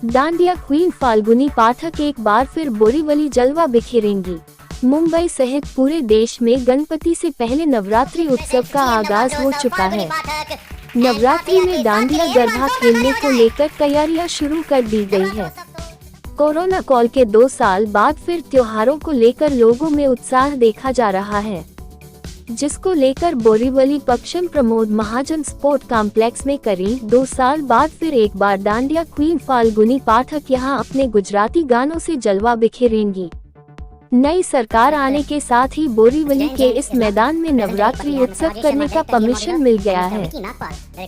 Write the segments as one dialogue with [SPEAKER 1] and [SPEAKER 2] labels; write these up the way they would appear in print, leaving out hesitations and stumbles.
[SPEAKER 1] Dandiya queen Falguni Pathak एक बार फिर बोरीवली जलवा बिखेरेंगी। मुंबई सहित पूरे देश में गणपति से पहले नवरात्रि उत्सव का आगाज हो चुका है। नवरात्रि में दांडिया गरबा खेलने को लेकर तैयारियां शुरू कर दी गई है। कोरोना काल के 2 साल बाद फिर त्योहारों को लेकर लोगों में उत्साह देखा जा रहा है, जिसको लेकर बोरीवली पश्चिम प्रमोद महाजन स्पोर्ट कॉम्प्लेक्स में करीब 2 साल बाद फिर एक बार दांडिया क्वीन फाल्गुनी पाठक यहां अपने गुजराती गानों से जलवा बिखेरेंगी। नई सरकार आने के साथ ही बोरीवली के इस मैदान में नवरात्रि उत्सव करने का परमिशन मिल गया है।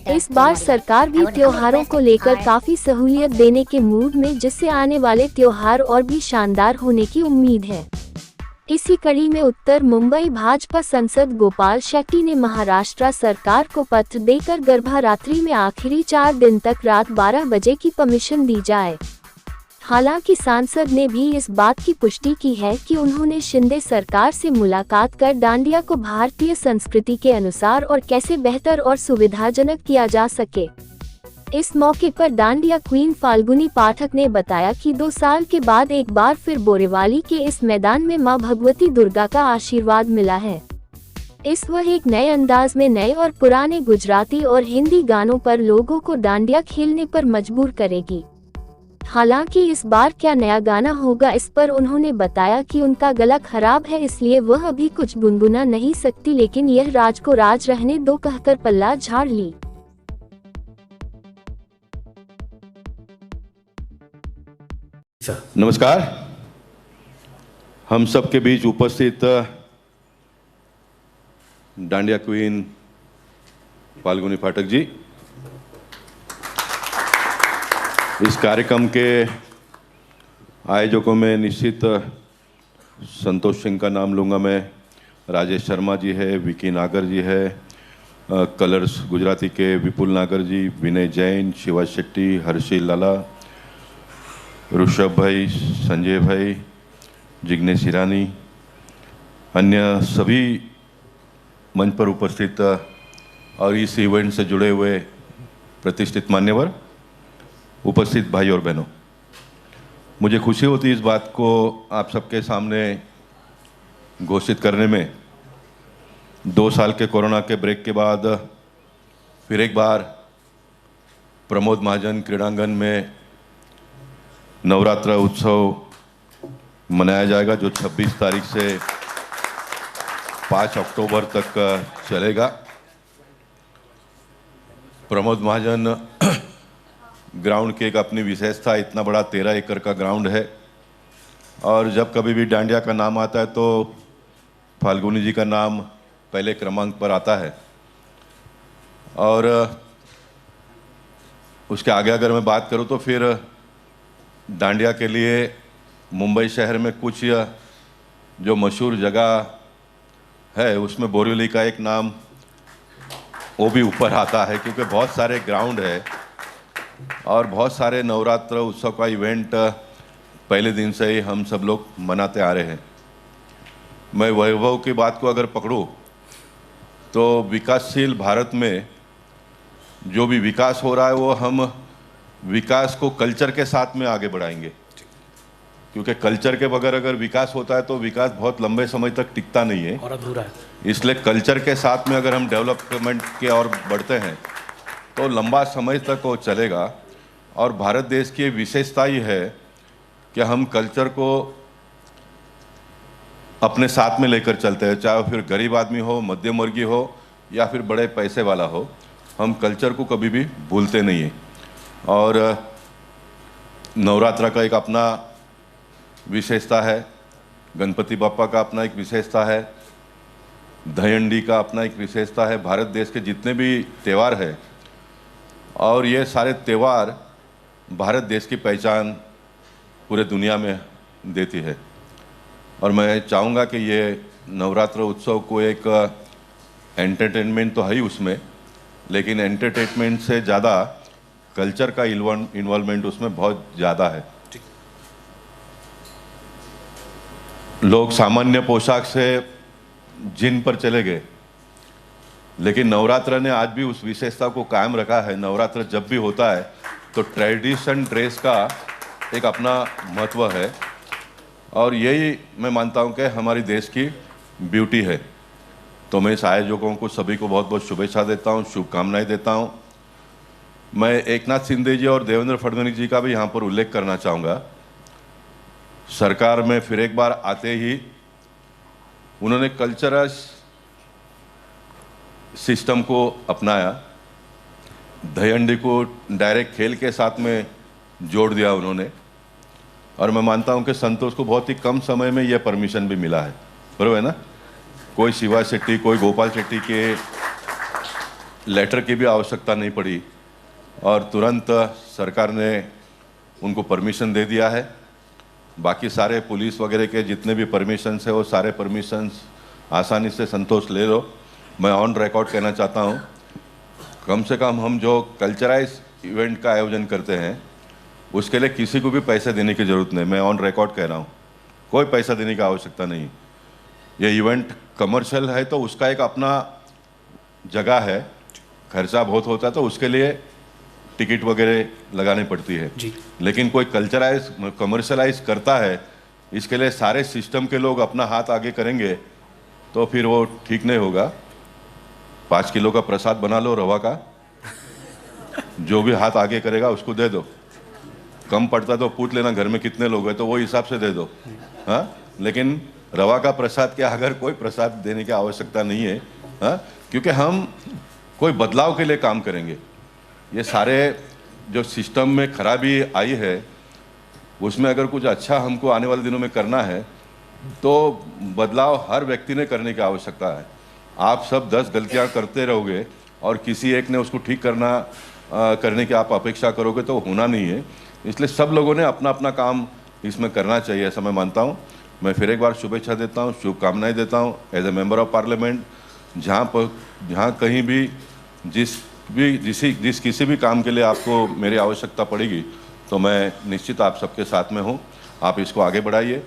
[SPEAKER 1] इस बार सरकार भी त्योहारों को लेकर काफी सहूलियत देने के मूड में, जिससे आने वाले त्योहार और भी शानदार होने की उम्मीद है। इसी कड़ी में उत्तर मुंबई भाजपा सांसद गोपाल शेट्टी ने महाराष्ट्र सरकार को पत्र देकर गरबा रात्रि में आखिरी 4 दिन तक रात 12 बजे की परमिशन दी जाए। हालांकि सांसद ने भी इस बात की पुष्टि की है कि उन्होंने शिंदे सरकार से मुलाकात कर दांडिया को भारतीय संस्कृति के अनुसार और कैसे बेहतर और सुविधाजनक किया जा सके। इस मौके पर दांडिया क्वीन फाल्गुनी पाठक ने बताया कि 2 साल के बाद एक बार फिर बोरीवली के इस मैदान में मां भगवती दुर्गा का आशीर्वाद मिला है। इस वह एक नए अंदाज में नए और पुराने गुजराती और हिंदी गानों पर लोगों को दांडिया खेलने पर मजबूर करेगी। हालांकि इस बार क्या नया गाना होगा, इस पर उन्होंने बताया कि उनका गला खराब है, इसलिए वह अभी कुछ गुनगुना नहीं सकती, लेकिन यह राज को राज रहने दो कहकर पल्ला झाड़ ली।
[SPEAKER 2] नमस्कार। हम सबके बीच उपस्थित दांडिया क्वीन फाल्गुनी पाठक जी, इस कार्यक्रम के आयोजकों में निश्चित संतोष सिंह का नाम लूँगा मैं, राजेश शर्मा जी है, विकी नागर जी है, कलर्स गुजराती के विपुल नागर जी, विनय जैन, शिवा शेट्टी, हर्षी लाला, ऋषभ भाई, संजय भाई, जिग्नेश हिरानी, अन्य सभी मंच पर उपस्थित और इस इवेंट से जुड़े हुए प्रतिष्ठित मान्यवर, उपस्थित भाई और बहनों, मुझे खुशी होती है इस बात को आप सबके सामने घोषित करने में। 2 साल के कोरोना के ब्रेक के बाद फिर एक बार प्रमोद महाजन क्रीड़ांगन में नवरात्र उत्सव मनाया जाएगा, जो 26 तारीख से 5 अक्टूबर तक चलेगा। प्रमोद महाजन ग्राउंड की एक अपनी विशेषता, इतना बड़ा 13 एकड़ का ग्राउंड है और जब कभी भी दांडिया का नाम आता है तो फाल्गुनी जी का नाम पहले क्रमांक पर आता है। और उसके आगे अगर मैं बात करूं तो फिर दांडिया के लिए मुंबई शहर में कुछ जो मशहूर जगह है उसमें बोरीवली का एक नाम वो भी ऊपर आता है, क्योंकि बहुत सारे ग्राउंड है और बहुत सारे नवरात्र उत्सव का इवेंट पहले दिन से ही हम सब लोग मनाते आ रहे हैं। मैं वैभव की बात को अगर पकड़ूं तो विकासशील भारत में जो भी विकास हो रहा है वो हम विकास को कल्चर के साथ में आगे बढ़ाएंगे, क्योंकि कल्चर के बगैर अगर विकास होता है तो विकास बहुत लंबे समय तक टिकता नहीं है
[SPEAKER 3] और अधूरा है।
[SPEAKER 2] इसलिए कल्चर के साथ में अगर हम डेवलपमेंट की ओर बढ़ते हैं तो लंबा समय तक वो चलेगा। और भारत देश की विशेषता ही है कि हम कल्चर को अपने साथ में लेकर चलते हैं, चाहे फिर गरीब आदमी हो, मध्यम वर्गीय हो या फिर बड़े पैसे वाला हो, हम कल्चर को कभी भी भूलते नहीं हैं। और नवरात्रा का एक अपना विशेषता है, गणपति बापा का अपना एक विशेषता है, दहीहंडी का अपना एक विशेषता है। भारत देश के जितने भी त्यौहार हैं और ये सारे त्यौहार भारत देश की पहचान पूरे दुनिया में देती है। और मैं चाहूँगा कि ये नवरात्र उत्सव को एक एंटरटेनमेंट तो है ही उसमें, लेकिन एंटरटेनमेंट से ज़्यादा कल्चर का इन्वॉल्वमेंट उसमें बहुत ज़्यादा है। लोग सामान्य पोशाक से जिन पर चले गए, लेकिन नवरात्र ने आज भी उस विशेषता को कायम रखा है। नवरात्र जब भी होता है तो ट्रेडिशन ड्रेस का एक अपना महत्व है और यही मैं मानता हूं कि हमारी देश की ब्यूटी है। तो मैं इस आयोजकों को सभी को बहुत बहुत शुभेच्छा देता हूं, शुभकामनाएं देता हूं। मैं एकनाथ शिंदे जी और देवेंद्र फडणवीस जी का भी यहाँ पर उल्लेख करना चाहूँगा। सरकार में फिर एक बार आते ही उन्होंने कल्चरल सिस्टम को अपनाया, दहीहंडी को डायरेक्ट खेल के साथ में जोड़ दिया उन्होंने और मैं मानता हूं कि संतोष को बहुत ही कम समय में यह परमिशन भी मिला है, बराबर है ना। कोई शिवा शेट्टी, कोई गोपाल शेट्टी के लेटर की भी आवश्यकता नहीं पड़ी और तुरंत सरकार ने उनको परमिशन दे दिया है। बाकी सारे पुलिस वगैरह के जितने भी परमिशंस है वो सारे परमिशंस आसानी से संतोष ले लो। मैं ऑन रिकॉर्ड कहना चाहता हूँ, कम से कम हम जो कल्चराइज इवेंट का आयोजन करते हैं उसके लिए किसी को भी पैसे देने की ज़रूरत नहीं। मैं ऑन रिकॉर्ड कह रहा हूँ, कोई पैसा देने की आवश्यकता नहीं। ये इवेंट कमर्शियल है तो उसका एक अपना जगह है, खर्चा बहुत होता है तो उसके लिए टिकट वगैरह लगानी पड़ती है
[SPEAKER 3] जी।
[SPEAKER 2] लेकिन कोई कल्चराइज कमर्शलाइज करता है, इसके लिए सारे सिस्टम के लोग अपना हाथ आगे करेंगे तो फिर वो ठीक नहीं होगा। 5 किलो का प्रसाद बना लो रवा का, जो भी हाथ आगे करेगा उसको दे दो। कम पड़ता तो पूछ लेना घर में कितने लोग हैं तो वो हिसाब से दे दो, हाँ। लेकिन रवा का प्रसाद क्या, अगर कोई प्रसाद देने की आवश्यकता नहीं है, हाँ, क्योंकि हम कोई बदलाव के लिए काम करेंगे। ये सारे जो सिस्टम में खराबी आई है उसमें अगर कुछ अच्छा हमको आने वाले दिनों में करना है तो बदलाव हर व्यक्ति ने करने की आवश्यकता है। आप सब 10 गलतियां करते रहोगे और किसी एक ने उसको ठीक करने की आप अपेक्षा करोगे तो होना नहीं है। इसलिए सब लोगों ने अपना अपना काम इसमें करना चाहिए, ऐसा मैं मानता हूँ। मैं फिर एक बार शुभेच्छा देता हूँ, शुभकामनाएं देता हूँ। As a member of parliament जहाँ कहीं भी जिस किसी भी काम के लिए आपको मेरी आवश्यकता पड़ेगी तो मैं निश्चित आप सबके साथ में हूँ। आप इसको आगे बढ़ाइए।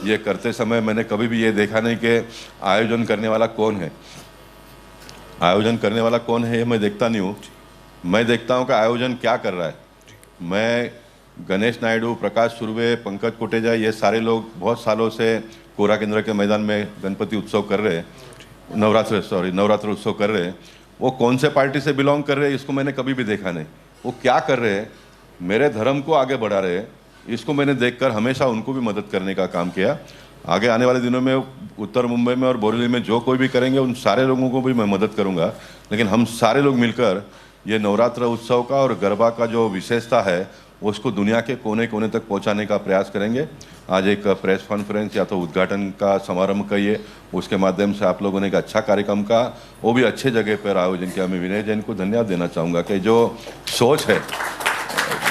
[SPEAKER 2] ये करते समय मैंने कभी भी ये देखा नहीं कि आयोजन करने वाला कौन है, आयोजन करने वाला कौन है ये मैं देखता नहीं हूँ। मैं देखता हूँ कि आयोजन क्या कर रहा है। मैं गणेश नायडू, प्रकाश सुर्वे, पंकज कोटेजा, ये सारे लोग बहुत सालों से कोरा केंद्र के मैदान में गणपति उत्सव कर रहे हैं, नवरात्र उत्सव कर रहे हैं। वो कौन से पार्टी से बिलोंग कर रहे हैं इसको मैंने कभी भी देखा नहीं। वो क्या कर रहे हैं, मेरे धर्म को आगे बढ़ा रहे हैं, इसको मैंने देखकर हमेशा उनको भी मदद करने का काम किया। आगे आने वाले दिनों में उत्तर मुंबई में और बोरेली में जो कोई भी करेंगे उन सारे लोगों को भी मैं मदद करूंगा। लेकिन हम सारे लोग मिलकर ये नवरात्र उत्सव का और गरबा का जो विशेषता है उसको दुनिया के कोने कोने तक पहुंचाने का प्रयास करेंगे। आज एक प्रेस कॉन्फ्रेंस या तो उद्घाटन का समारंभ कहिए, उसके माध्यम से आप लोगों ने एक अच्छा कार्यक्रम का वो भी अच्छे जगह पर आयोजन किया। मैं विनय जैन को धन्यवाद देना चाहूँगा कि जो सोच है,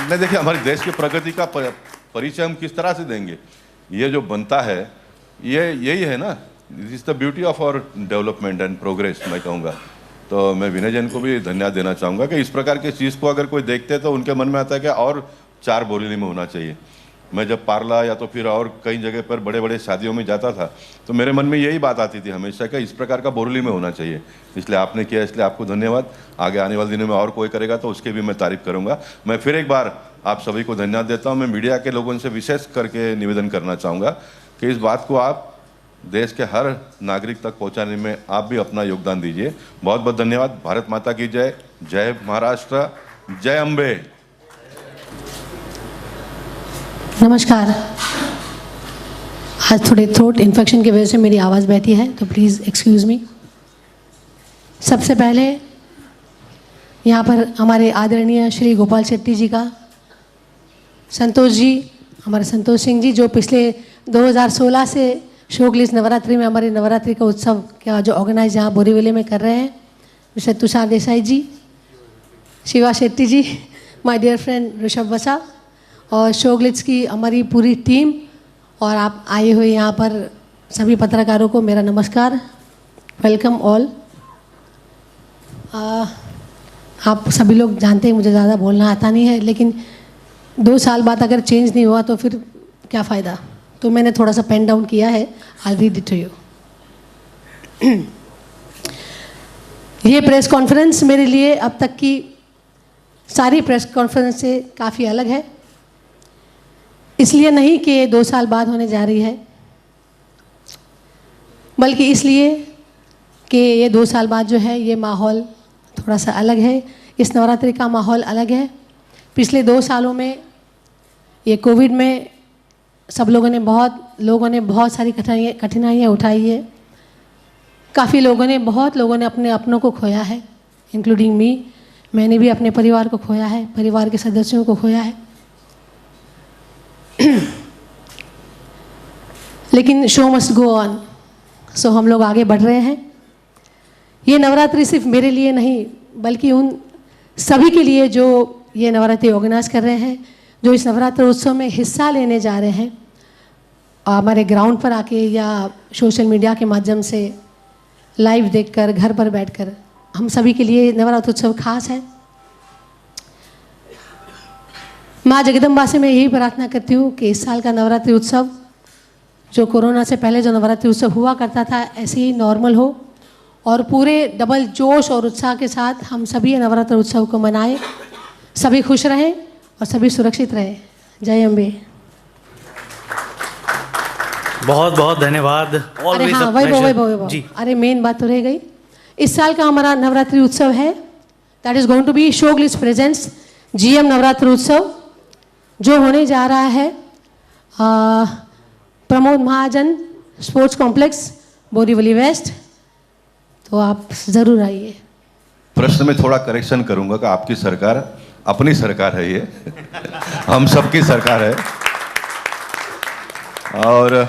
[SPEAKER 2] नहीं देखिए हमारे देश की प्रगति का परिचय हम किस तरह से देंगे, ये जो बनता है ये यही है ना, this is the beauty of our development and progress मैं कहूँगा। तो मैं विनय जैन को भी धन्यवाद देना चाहूँगा कि इस प्रकार की चीज़ को अगर कोई देखते हैं तो उनके मन में आता है कि और 4 बोरेली में होना चाहिए। मैं जब पार्ला या तो फिर और कई जगह पर बड़े बड़े शादियों में जाता था तो मेरे मन में यही बात आती थी हमेशा कि इस प्रकार का बोरेली में होना चाहिए। इसलिए आपने किया, इसलिए आपको धन्यवाद। आगे आने वाले दिनों में और कोई करेगा तो उसके भी मैं तारीफ करूँगा। मैं फिर एक बार आप सभी को धन्यवाद देता हूँ। मैं मीडिया के लोगों से विशेष करके निवेदन करना चाहूँगा कि इस बात को आप देश के हर नागरिक तक पहुँचाने में आप भी अपना योगदान दीजिए। बहुत बहुत धन्यवाद। भारत माता की जय। जय महाराष्ट्र, जय अम्बे।
[SPEAKER 3] नमस्कार। आज थोड़े थ्रोट इन्फेक्शन की वजह से मेरी आवाज़ बहती है तो प्लीज़ एक्सक्यूज़ मी। सबसे पहले यहाँ पर हमारे आदरणीय श्री गोपाल शेट्टी जी का, संतोष जी, हमारे संतोष सिंह जी जो पिछले 2016 से शोकलिस नवरात्रि में हमारे नवरात्रि का उत्सव का जो ऑर्गेनाइज यहाँ बोरीवली में कर रहे हैं, mister Tushar Desai ji, Shiva Shetty ji, my dear friend Rishabh Vasa और शोकलिस की हमारी पूरी टीम और आप आए हुए यहाँ पर सभी पत्रकारों को मेरा नमस्कार। Welcome all. आप सभी लोग जानते हैं मुझे ज़्यादा बोलना आता नहीं है, लेकिन 2 साल बाद अगर चेंज नहीं हुआ तो फिर क्या फ़ायदा। तो मैंने थोड़ा सा पेन डाउन किया है, I read it to you. ये प्रेस कॉन्फ्रेंस मेरे लिए अब तक की सारी प्रेस कॉन्फ्रेंस से काफ़ी अलग है। इसलिए नहीं कि ये 2 साल बाद होने जा रही है, बल्कि इसलिए कि ये 2 साल बाद जो है ये माहौल थोड़ा सा अलग है। इस नवरात्रि का माहौल अलग है। पिछले 2 सालों में ये कोविड में सब लोगों ने बहुत सारी कठिनाइयाँ उठाई है। बहुत लोगों ने अपने अपनों को खोया है, इंक्लूडिंग मी। मैंने भी अपने परिवार को खोया है, परिवार के सदस्यों को खोया है। लेकिन शो मस्ट गो ऑन, सो हम लोग आगे बढ़ रहे हैं। ये नवरात्रि सिर्फ मेरे लिए नहीं बल्कि उन सभी के लिए जो ये नवरात्रि ऑर्गेनाइज कर रहे हैं, जो इस नवरात्र उत्सव में हिस्सा लेने जा रहे हैं, हमारे ग्राउंड पर आके या सोशल मीडिया के माध्यम से लाइव देखकर, घर पर बैठकर, हम सभी के लिए नवरात्र उत्सव खास है। माँ जगदम्बा से मैं यही प्रार्थना करती हूँ कि इस साल का नवरात्रि उत्सव जो कोरोना से पहले जो नवरात्रि उत्सव हुआ करता था ऐसे ही नॉर्मल हो और पूरे डबल जोश और उत्साह के साथ हम सभी नवरात्र उत्सव को मनाएं। सभी खुश रहें और सभी सुरक्षित रहें। जय अम्बे।
[SPEAKER 4] बहुत बहुत धन्यवाद।
[SPEAKER 3] अरे हाँ, वही अरे मेन बात तो रह गई। इस साल का हमारा नवरात्रि उत्सव है, that is going to be शोग्लिस प्रेजेंट्स GM नवरात्र उत्सव, जो होने जा रहा है Pramod Mahajan sports complex, Borivali west. तो आप ज़रूर आइए।
[SPEAKER 2] प्रश्न में थोड़ा करेक्शन करूंगा कि आपकी सरकार अपनी सरकार है, ये हम सबकी सरकार है। और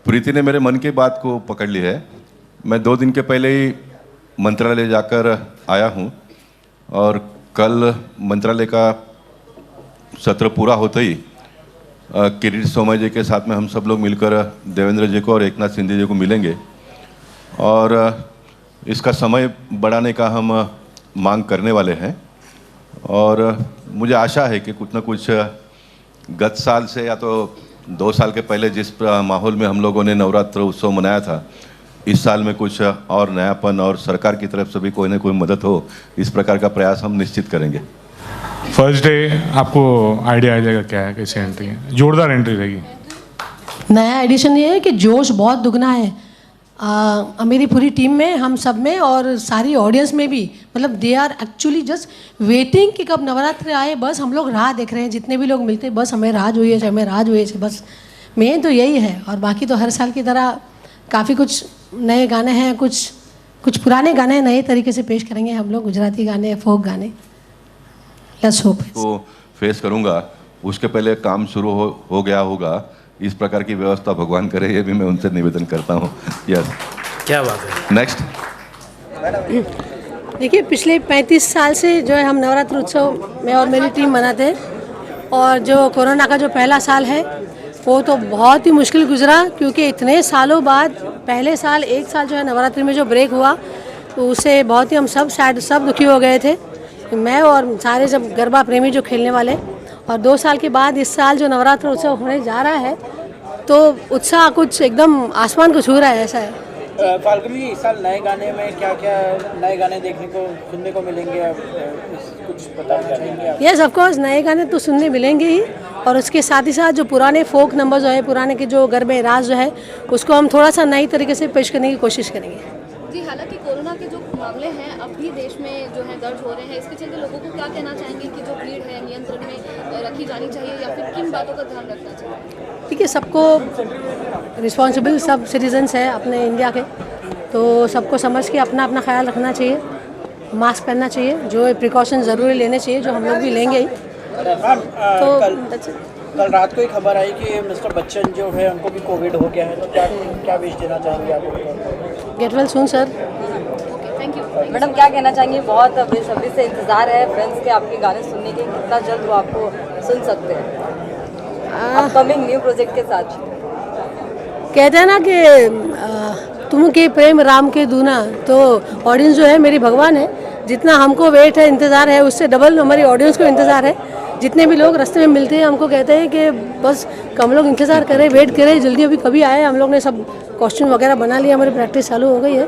[SPEAKER 2] प्रीति ने मेरे मन की बात को पकड़ ली है। मैं 2 दिन के पहले ही मंत्रालय जाकर आया हूँ और कल मंत्रालय का सत्र पूरा होते ही किरीट सोमय जी के साथ में हम सब लोग मिलकर देवेंद्र जी को और एकनाथ शिंदे जी को मिलेंगे और इसका समय बढ़ाने का हम मांग करने वाले हैं। और मुझे आशा है कि कुछ न कुछ गत साल से या तो 2 साल के पहले जिस माहौल में हम लोगों ने नवरात्र उत्सव मनाया था, इस साल में कुछ और नयापन और सरकार की तरफ से भी कोई ना कोई मदद हो, इस प्रकार का प्रयास हम निश्चित करेंगे।
[SPEAKER 5] फर्स्ट डे आपको आइडिया आ जाएगा क्या है, कैसे एंट्री है? जोरदार एंट्री रहेगी।
[SPEAKER 3] नया एडिशन ये है कि जोश बहुत दुगना है मेरी पूरी टीम में, हम सब में और सारी ऑडियंस में भी। मतलब they are actually just waiting कि कब नवरात्र आए। बस हम लोग राह देख रहे हैं, जितने भी लोग मिलते हैं, बस हमें राह हुई है, हमें राह हुई है, बस मेन तो यही है। और बाकी तो हर साल की तरह काफ़ी कुछ नए गाने हैं, कुछ पुराने गाने नए तरीके से पेश करेंगे हम लोग, गुजराती गाने, फोक गाने। लेट्स होप
[SPEAKER 2] तो फेस करूंगा। उसके पहले काम शुरू हो गया होगा, इस प्रकार की व्यवस्था भगवान करे, ये भी मैं उनसे निवेदन करता हूँ। यस,
[SPEAKER 4] क्या बात है।
[SPEAKER 2] नेक्स्ट।
[SPEAKER 3] देखिए, पिछले 35 साल से जो है हम नवरात्र उत्सव में और मेरी टीम मनाते हैं। और जो कोरोना का जो पहला साल है वो तो बहुत ही मुश्किल गुजरा, क्योंकि इतने सालों बाद पहले साल 1 साल जो है नवरात्रि में जो ब्रेक हुआ तो उससे बहुत ही हम सब सैड, सब दुखी हो गए थे, मैं और सारे जब गरबा प्रेमी जो खेलने वाले। और 2 साल के बाद इस साल जो नवरात्र उत्सव होने जा रहा है तो उत्साह कुछ एकदम आसमान को छू रहा है, ऐसा है।
[SPEAKER 6] फाल्गुनी, इस साल नए गाने में क्या क्या नए गाने देखने को सुनने को मिलेंगे, आप कुछ बताना चाहेंगे आप?
[SPEAKER 3] यस, ऑफ कोर्स नए गाने तो सुनने मिलेंगे ही, और उसके साथ ही साथ जो पुराने फोक नंबर जो है, पुराने के जो गरबे राज जो है, उसको हम थोड़ा सा नई तरीके से पेश करने की कोशिश करेंगे।
[SPEAKER 7] जी, हालांकि कोरोना के जो मामले हैं अब भी देश में जो है दर्ज हो रहे हैं, इसके चलते लोगों को क्या कहना चाहेंगे कि जो भीड़ है नियंत्रण में रखी जानी चाहिए या फिर किन बातों का ध्यान रखना चाहिए?
[SPEAKER 3] ठीक है, सबको रिस्पॉन्सिबल सब सिटीजन्स है अपने इंडिया के, तो सबको समझ के अपना अपना ख्याल रखना चाहिए, मास्क पहनना चाहिए, जो प्रिकॉशन ज़रूरी लेने चाहिए, जो हम लोग भी लेंगे ही।
[SPEAKER 6] तो कल रात को एक खबर आई कि मिस्टर बच्चन जो है उनको भी कोविड हो गया है, तो क्या विश देना चाहेंगे आप उनको?
[SPEAKER 3] Get well soon sir.
[SPEAKER 7] Thank you.
[SPEAKER 8] Madam, क्या कहना चाहेंगे? बहुत बेसब्री से इंतजार है फ्रेंड्स के आपके गाने सुनने के, कितना जल्द वो आपको सुन सकते हैं अपकमिंग न्यू प्रोजेक्ट के साथ?
[SPEAKER 3] कहते हैं ना कि तुम के प्रेम राम के दूना, तो ऑडियंस जो है मेरी भगवान है। जितना हमको वेट है, इंतज़ार है, उससे डबल हमारी ऑडियंस को इंतज़ार है। जितने भी लोग रास्ते में मिलते हैं हमको कहते हैं कि बस हम लोग इंतज़ार करें, वेट करें, जल्दी अभी कभी आए। हम लोग ने सब कॉस्ट्यूम वगैरह बना लिया, हमारी प्रैक्टिस चालू हो गई है।